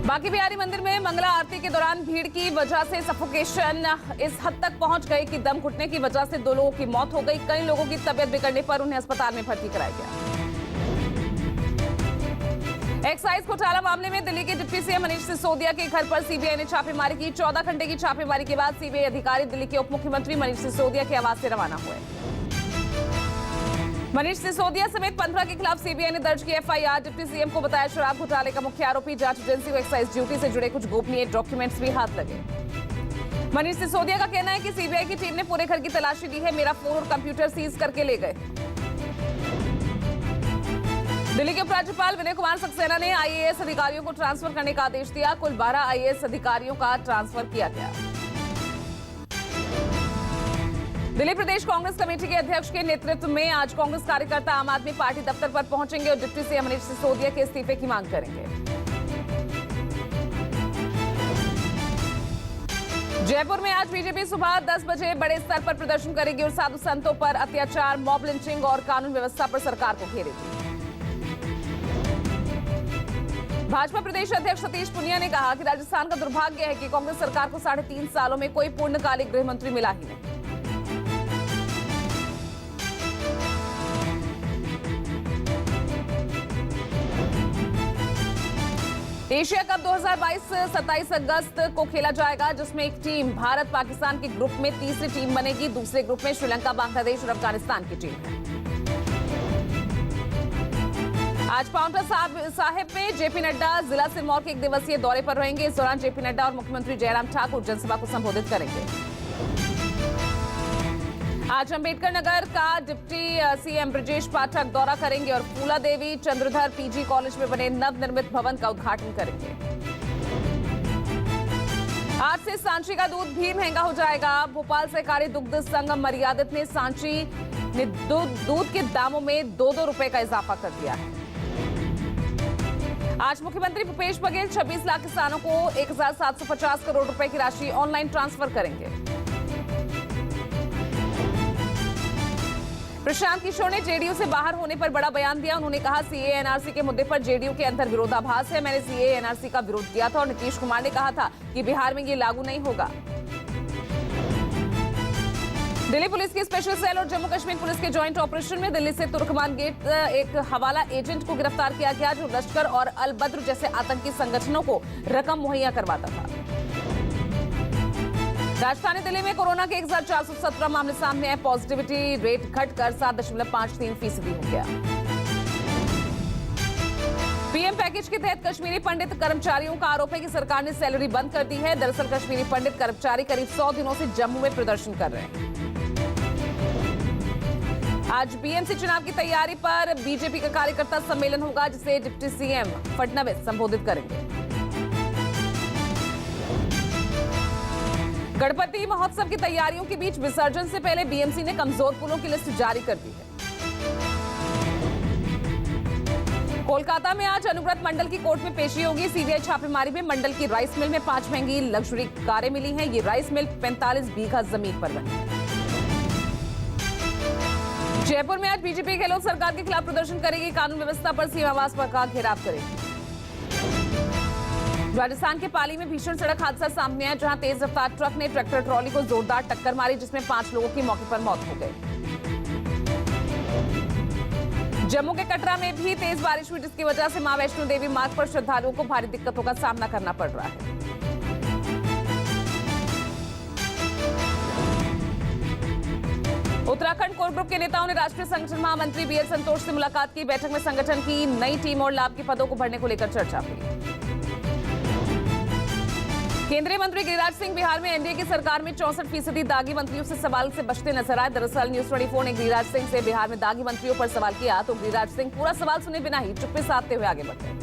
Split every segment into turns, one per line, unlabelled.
बांके बिहारी मंदिर में मंगला आरती के दौरान भीड़ की वजह से सफोकेशन इस हद तक पहुंच गई कि दम घुटने की वजह से 2 लोगों की मौत हो गई। कई लोगों की तबीयत बिगड़ने पर उन्हें अस्पताल में भर्ती कराया गया। एक्साइज घोटाला मामले में दिल्ली के डिप्टी सीएम मनीष सिसोदिया के घर पर सीबीआई ने छापेमारी की। 14 घंटे की छापेमारी के बाद सीबीआई अधिकारी दिल्ली के उप मुख्यमंत्री मनीष सिसोदिया के आवास से रवाना हुए। मनीष सिसोदिया समेत 15 के खिलाफ सीबीआई ने दर्ज की एफआईआर। डिप्टी सीएम को बताया शराब घोटाले का मुख्य आरोपी। जांच एजेंसी को एक्साइज ड्यूटी से जुड़े कुछ गोपनीय डॉक्यूमेंट्स भी हाथ लगे। मनीष सिसोदिया का कहना है कि सीबीआई की टीम ने पूरे घर की तलाशी ली है। मेरा फोन और कंप्यूटर सीज करके ले गए। दिल्ली के उपराज्यपाल विनय कुमार सक्सेना ने आईएएस अधिकारियों को ट्रांसफर करने का आदेश दिया। कुल 12 आईएएस अधिकारियों का ट्रांसफर किया गया। दिल्ली प्रदेश कांग्रेस कमेटी के अध्यक्ष के नेतृत्व में आज कांग्रेस कार्यकर्ता आम आदमी पार्टी दफ्तर पर पहुंचेंगे और डिप्टी सीएम मनीष सिसोदिया के इस्तीफे की मांग करेंगे। जयपुर में आज बीजेपी सुबह 10 बजे बड़े स्तर पर प्रदर्शन करेगी और साधु संतों पर अत्याचार, मॉब लिंचिंग और कानून व्यवस्था पर सरकार को घेरेगी। भाजपा प्रदेश अध्यक्ष सतीश पूनिया ने कहा कि राजस्थान का दुर्भाग्य है कि कांग्रेस सरकार को 3.5 सालों में कोई पूर्णकालिक गृह मंत्री मिला ही नहीं। एशिया कप 2022 27 अगस्त को खेला जाएगा, जिसमें एक टीम भारत पाकिस्तान के ग्रुप में तीसरी टीम बनेगी। दूसरे ग्रुप में श्रीलंका, बांग्लादेश और अफगानिस्तान की टीम है। आज पाउंटा साहिब में जेपी नड्डा जिला सिरमौर के 1 दिवसीय दौरे पर रहेंगे। इस दौरान जेपी नड्डा और मुख्यमंत्री जयराम ठाकुर जनसभा को संबोधित करेंगे। आज अंबेडकर नगर का डिप्टी सीएम ब्रजेश पाठक दौरा करेंगे और फूला देवी चंद्रधर पीजी कॉलेज में बने नवनिर्मित भवन का उद्घाटन करेंगे। आज से सांची का दूध भी महंगा हो जाएगा। भोपाल सहकारी दुग्ध संघ मर्यादित ने सांची ने दूध के दामों में 2-2 रुपए का इजाफा कर दिया है। आज मुख्यमंत्री भूपेश बघेल 26 लाख किसानों को 1750 करोड़ रुपए की राशि ऑनलाइन ट्रांसफर करेंगे। प्रशांत किशोर ने जेडीयू से बाहर होने पर बड़ा बयान दिया। उन्होंने कहा सीए एनआरसी के मुद्दे पर जेडीयू के अंदर विरोधाभास है। मैंने सीए एनआरसी का विरोध किया था और नीतीश कुमार ने कहा था कि बिहार में ये लागू नहीं होगा। दिल्ली पुलिस की स्पेशल सेल और जम्मू कश्मीर पुलिस के जॉइंट ऑपरेशन में दिल्ली से तुर्कमान गेट एक हवाला एजेंट को गिरफ्तार किया गया, जो लश्कर और अल बद्र जैसे आतंकी संगठनों को रकम मुहैया करवाता था। राजधानी दिल्ली में कोरोना के 1417 मामले सामने आए। पॉजिटिविटी रेट घटकर 7.53% हो गया। पीएम पैकेज के तहत कश्मीरी पंडित कर्मचारियों का आरोप है कि सरकार ने सैलरी बंद कर दी है। दरअसल कश्मीरी पंडित कर्मचारी करीब 100 दिनों से जम्मू में प्रदर्शन कर रहे हैं। आज बीएमसी चुनाव की तैयारी पर बीजेपी का कार्यकर्ता सम्मेलन होगा, जिसे डिप्टी सीएम फडणवीस संबोधित करेंगे। गणपति महोत्सव की तैयारियों के बीच विसर्जन से पहले बीएमसी ने कमजोर पुलों की लिस्ट जारी कर दी है। कोलकाता में आज अनुव्रत मंडल की कोर्ट में पेशी होगी। सीबीआई छापेमारी में मंडल की राइस मिल में 5 महंगी लग्जरी कारें मिली हैं। ये राइस मिल 45 बीघा जमीन पर बनी है। जयपुर में आज बीजेपी गहलोत सरकार के खिलाफ प्रदर्शन करेगी। कानून व्यवस्था पर सीएम आवास पर का घेराव करेगी। राजस्थान के पाली में भीषण सड़क हादसा सामने आया, जहां तेज रफ्तार ट्रक ने ट्रैक्टर ट्रॉली को जोरदार टक्कर मारी, जिसमें 5 लोगों की मौके पर मौत हो गई। जम्मू के कटरा में भी तेज बारिश हुई, जिसकी वजह से मां वैष्णो देवी मार्ग पर श्रद्धालुओं को भारी दिक्कतों का सामना करना पड़ रहा है। उत्तराखंड कोर ग्रुप के नेताओं ने राष्ट्रीय संगठन महामंत्री बीएल संतोष से मुलाकात की। बैठक में संगठन की नई टीम और लाभ के पदों को भरने को लेकर चर्चा हुई। केंद्रीय मंत्री गिरिराज सिंह बिहार में एनडीए की सरकार में 64% दागी मंत्रियों से सवाल से बचते नजर आए। दरअसल न्यूज 24 ने गिरिराज सिंह से बिहार में दागी मंत्रियों पर सवाल किया, तो गिरिराज सिंह पूरा सवाल सुने बिना ही चुप्पी साधते हुए आगे बढ़े।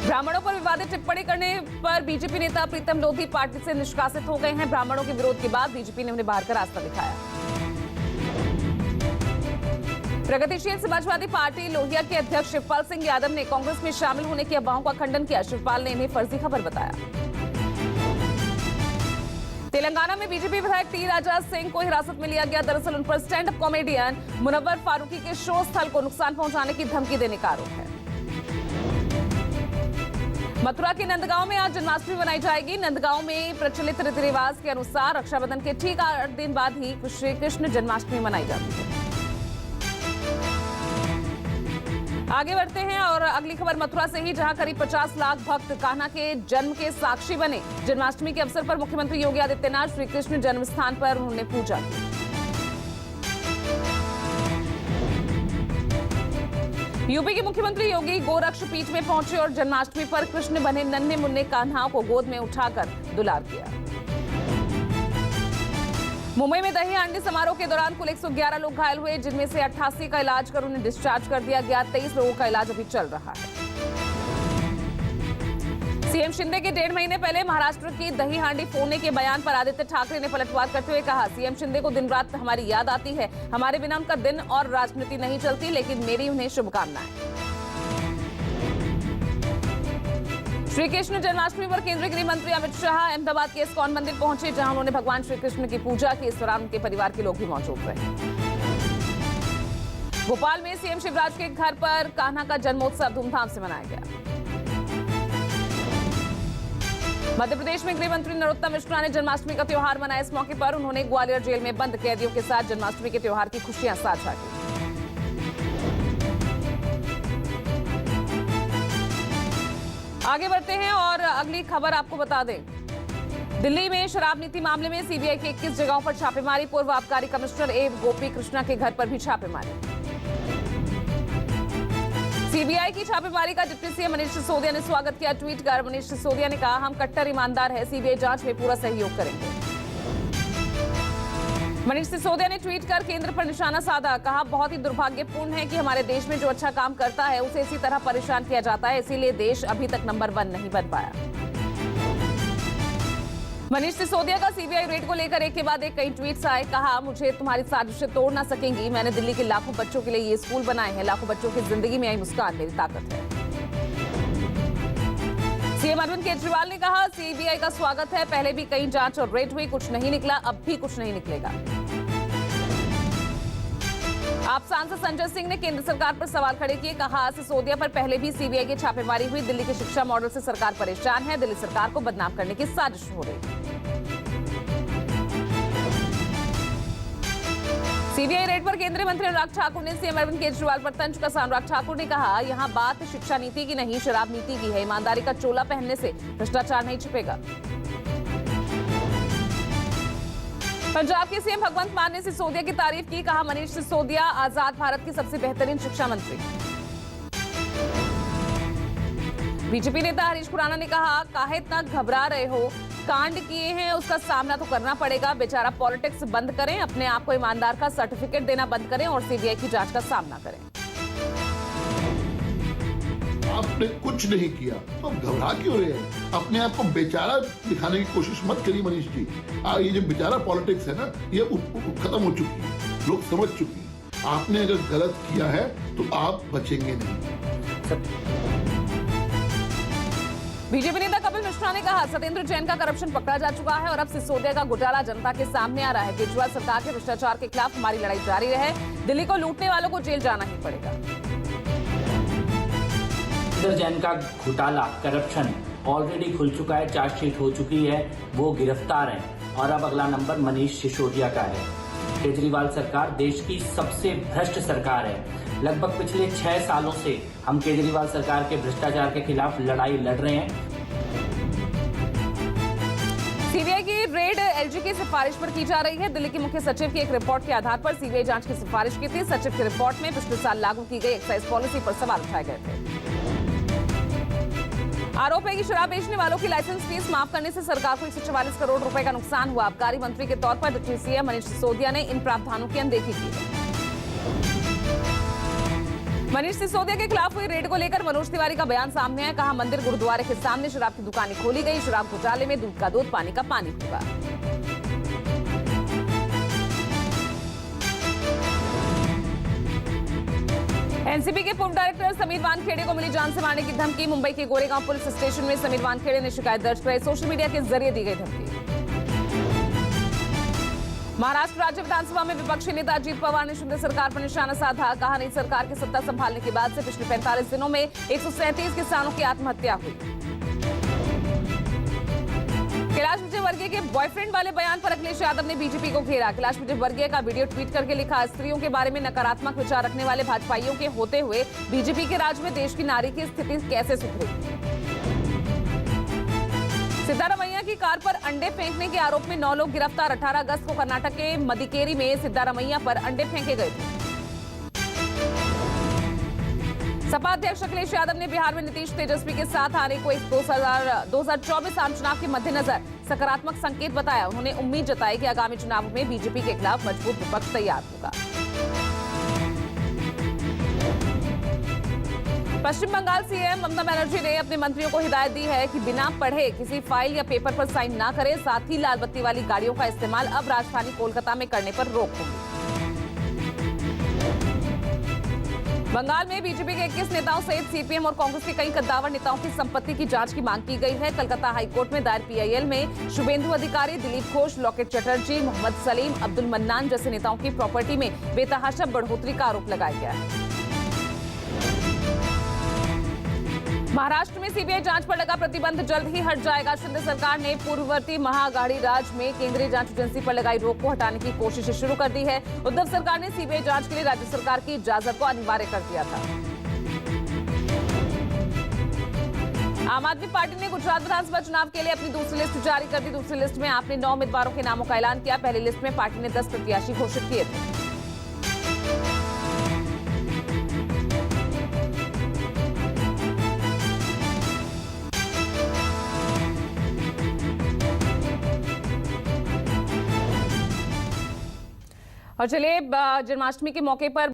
ब्राह्मणों पर विवादित टिप्पणी करने पर बीजेपी नेता प्रीतम लोधी पार्टी से निष्कासित हो गए हैं। ब्राह्मणों के विरोध के बाद बीजेपी ने उन्हें बाहर का रास्ता दिखाया। प्रगतिशील समाजवादी पार्टी लोहिया के अध्यक्ष शिवपाल सिंह यादव ने कांग्रेस में शामिल होने की अफवाहों का खंडन किया। शिवपाल ने इन्हें फर्जी खबर बताया। तेलंगाना में बीजेपी विधायक टी राजा सिंह को हिरासत में लिया गया। दरअसल उन पर stand up comedian Munawar Faruqui के शो स्थल को नुकसान पहुंचाने की धमकी देने का आरोप है। मथुरा के नंदगांव में आज जन्माष्टमी मनाई जाएगी। नंदगांव में प्रचलित रीति रिवाज के अनुसार रक्षाबंधन के ठीक 8 दिन बाद ही श्री कृष्ण जन्माष्टमी मनाई जाती है। आगे बढ़ते हैं और अगली खबर मथुरा से ही, जहां करीब 50 लाख भक्त कान्हा के जन्म के साक्षी बने। जन्माष्टमी के अवसर पर मुख्यमंत्री योगी आदित्यनाथ श्री कृष्ण जन्म स्थान पर उन्होंने पूजा की। यूपी के मुख्यमंत्री योगी गोरक्ष पीठ में पहुंचे और जन्माष्टमी पर कृष्ण बने नन्हे मुन्ने कान्हा को गोद में उठाकर दुलार किया। मुंबई में दही हांडी समारोह के दौरान कुल 111 लोग घायल हुए, जिनमें से 88 का इलाज कर उन्हें डिस्चार्ज कर दिया गया। 23 लोगों का इलाज अभी चल रहा है। सीएम शिंदे के 1.5 महीने पहले महाराष्ट्र की दही हांडी फोड़ने के बयान पर आदित्य ठाकरे ने पलटवार करते हुए कहा, सीएम शिंदे को दिन रात हमारी याद आती है। हमारे बिना उनका दिन और राजनीति नहीं चलती, लेकिन मेरी उन्हें शुभकामनाएं। श्री कृष्ण जन्माष्टमी पर केंद्रीय गृह मंत्री अमित शाह अहमदाबाद के इस्कॉन मंदिर पहुंचे, जहां उन्होंने भगवान श्री कृष्ण की पूजा की। इस दौरान उनके परिवार के लोग भी मौजूद रहे। भोपाल में सीएम शिवराज के घर पर कान्हा का जन्मोत्सव धूमधाम से मनाया गया। मध्य प्रदेश में गृह मंत्री नरोत्तम मिश्रा ने जन्माष्टमी का त्योहार मनाया। इस मौके पर उन्होंने ग्वालियर जेल में बंद कैदियों के साथ जन्माष्टमी के त्योहार की खुशियां साझा की। आगे बढ़ते हैं और अगली खबर आपको बता दें, दिल्ली में शराब नीति मामले में सीबीआई के 21 जगहों पर छापेमारी। पूर्व आबकारी कमिश्नर ए गोपी कृष्णा के घर पर भी छापेमारी। सीबीआई की छापेमारी का डिप्टी सीएम मनीष सिसोदिया ने स्वागत किया। ट्वीट कर मनीष सिसोदिया ने कहा, हम कट्टर ईमानदार हैं, सीबीआई जांच में पूरा सहयोग करेंगे। मनीष सिसोदिया ने ट्वीट कर केंद्र पर निशाना साधा, कहा, बहुत ही दुर्भाग्यपूर्ण है कि हमारे देश में जो अच्छा काम करता है उसे इसी तरह परेशान किया जाता है, इसीलिए देश अभी तक नंबर 1 नहीं बन पाया। मनीष सिसोदिया का सीबीआई रेड को लेकर एक के बाद एक कई ट्वीट्स आए। कहा, मुझे तुम्हारी साजिशें तोड़ ना सकेंगी। मैंने दिल्ली के लाखों बच्चों के लिए ये स्कूल बनाए हैं। लाखों बच्चों की जिंदगी में आई मुस्कान मेरी ताकत है। सीएम अरविंद केजरीवाल ने कहा, सीबीआई का स्वागत है। पहले भी कई जांच और रेड हुई, कुछ नहीं निकला, अब भी कुछ नहीं निकलेगा। आप सांसद संजय सिंह ने केंद्र सरकार पर सवाल खड़े किए। कहा, सिसोदिया पर पहले भी सीबीआई की छापेमारी हुई। दिल्ली के शिक्षा मॉडल से सरकार परेशान है। दिल्ली सरकार को बदनाम करने की साजिश हो रही। सीबीआई रेड पर केंद्रीय मंत्री अनुराग ठाकुर ने सीएम अरविंद केजरीवाल पर तंज कसा। अनुराग ठाकुर ने कहा, यहां बात शिक्षा नीति की नहीं, शराब नीति की है। ईमानदारी का चोला पहनने से भ्रष्टाचार नहीं छिपेगा। पंजाब के सीएम भगवंत मान ने सिसोदिया की तारीफ की। कहा, मनीष सिसोदिया आजाद भारत की सबसे बेहतरीन शिक्षा मंत्री। बीजेपी नेता हरीश खुराना ने कहा, काहे इतना घबरा रहे हो, कांड किए हैं उसका सामना तो करना पड़ेगा। बेचारा पॉलिटिक्स बंद करें, अपने आप को ईमानदार का सर्टिफिकेट देना बंद करें और सीबीआई की जांच का सामना करें।
आपने कुछ नहीं किया तो घबरा क्यों रहे हैं? अपने आप को बेचारा दिखाने की कोशिश मत करिए मनीष जी। ये जो बेचारा पॉलिटिक्स है ना, ये खत्म हो चुकी है, लोग समझ चुके हैं। आपने अगर गलत किया है तो आप बचेंगे नहीं।
बीजेपी नेता कपिल मिश्रा ने कहा, सत्येंद्र जैन का करप्शन पकड़ा जा चुका है और अब सिसोदिया का घोटाला जनता के सामने आ रहा है। केजरीवाल सरकार के भ्रष्टाचार के खिलाफ हमारी लड़ाई जारी रहे। दिल्ली को लूटने वालों को जेल जाना ही पड़ेगा।
सत्येंद्र जैन का घोटाला करप्शन ऑलरेडी खुल चुका है, चार्जशीट हो चुकी है, वो गिरफ्तार है और अब अगला नंबर मनीष सिसोदिया का है। केजरीवाल सरकार देश की सबसे भ्रष्ट सरकार है। लगभग पिछले 6 सालों से हम केजरीवाल सरकार के भ्रष्टाचार के खिलाफ लड़ाई लड़ रहे हैं।
सीबीआई की रेड एलजी की सिफारिश पर की जा रही है। दिल्ली के मुख्य सचिव की एक रिपोर्ट के आधार पर सीबीआई जांच की सिफारिश की थी। सचिव की रिपोर्ट में पिछले साल लागू की गई एक्साइज पॉलिसी पर सवाल उठाए गए थे। आरोप है कि शराब बेचने वालों की लाइसेंस फीस माफ करने से सरकार को 144 करोड़ रुपए का नुकसान हुआ। आबकारी मंत्री के तौर पर डिप्टी सीएम मनीष सिसोदिया ने इन प्रावधानों की अनदेखी की। मनीष सिसोदिया के खिलाफ हुई रेड को लेकर मनोज तिवारी का बयान सामने आया। कहा, मंदिर गुरुद्वारे के सामने शराब की दुकानें खोली गई। शराब घोटाले में दूध का दूध, पानी का पानी होगा। एनसीबी के पूर्व डायरेक्टर समीर वानखेड़े को मिली जान से मारने की धमकी। मुंबई के गोरेगांव पुलिस स्टेशन में समीर वानखेड़े ने शिकायत दर्ज कराई। सोशल मीडिया के जरिए दी गई धमकी। महाराष्ट्र राज्य विधानसभा में विपक्षी नेता अजीत पवार ने शिंदे सरकार पर निशाना साधा। कहा, नई सरकार की सत्ता संभालने के बाद से पिछले 45 दिनों में 137 किसानों की आत्महत्या हुई। कैलाश विजयवर्गीय के बॉयफ्रेंड वाले बयान पर अखिलेश यादव ने बीजेपी को घेरा। कैलाश विजयवर्गीय का वीडियो ट्वीट करके लिखा, स्त्रियों के बारे में नकारात्मक विचार रखने वाले भाजपाइयों के होते हुए बीजेपी के राज में देश की नारी की स्थिति कैसे सुधरी। सिद्धारमैया की कार पर अंडे फेंकने के आरोप में 9 लोग गिरफ्तार। 18 अगस्त को कर्नाटक के मदिकेरी में सिद्धारमैया पर अंडे फेंके गए थे। सपा अध्यक्ष अखिलेश यादव ने बिहार में नीतीश तेजस्वी के साथ आने को एक 2024 आम चुनाव के मद्देनजर सकारात्मक संकेत बताया। उन्होंने उम्मीद जताई कि आगामी चुनाव में बीजेपी के खिलाफ मजबूत विपक्ष तैयार होगा। पश्चिम बंगाल सीएम ममता बनर्जी ने अपने मंत्रियों को हिदायत दी है कि बिना पढ़े किसी फाइल या पेपर पर साइन ना करें। साथ ही लाल बत्ती वाली गाड़ियों का इस्तेमाल अब राजधानी कोलकाता में करने पर रोक होगी। बंगाल में बीजेपी के 21 नेताओं सहित सीपीएम और कांग्रेस के कई कद्दावर नेताओं की संपत्ति की जांच की मांग की गई है। कलकत्ता हाईकोर्ट में दायर पीआईएल में शुभेंदु अधिकारी, दिलीप घोष, लॉकेट चटर्जी, मोहम्मद सलीम, अब्दुल मन्नान जैसे नेताओं की प्रॉपर्टी में बेतहाशा बढ़ोतरी का आरोप लगाया गया है। महाराष्ट्र में सीबीआई जांच पर लगा प्रतिबंध जल्द ही हट जाएगा। शिंदे सरकार ने पूर्ववर्ती महाअघाड़ी राज में केंद्रीय जांच एजेंसी पर लगाई रोक को हटाने की कोशिश शुरू कर दी है। उद्धव सरकार ने सीबीआई जांच के लिए राज्य सरकार की इजाजत को अनिवार्य कर दिया था। आम आदमी पार्टी ने गुजरात विधानसभा चुनाव के लिए अपनी दूसरी लिस्ट जारी कर दी। दूसरी लिस्ट में आपने 9 उम्मीदवारों के नामों का ऐलान किया। पहली लिस्ट में पार्टी ने 10 प्रत्याशी घोषित किए थे। और चलिए जन्माष्टमी के मौके पर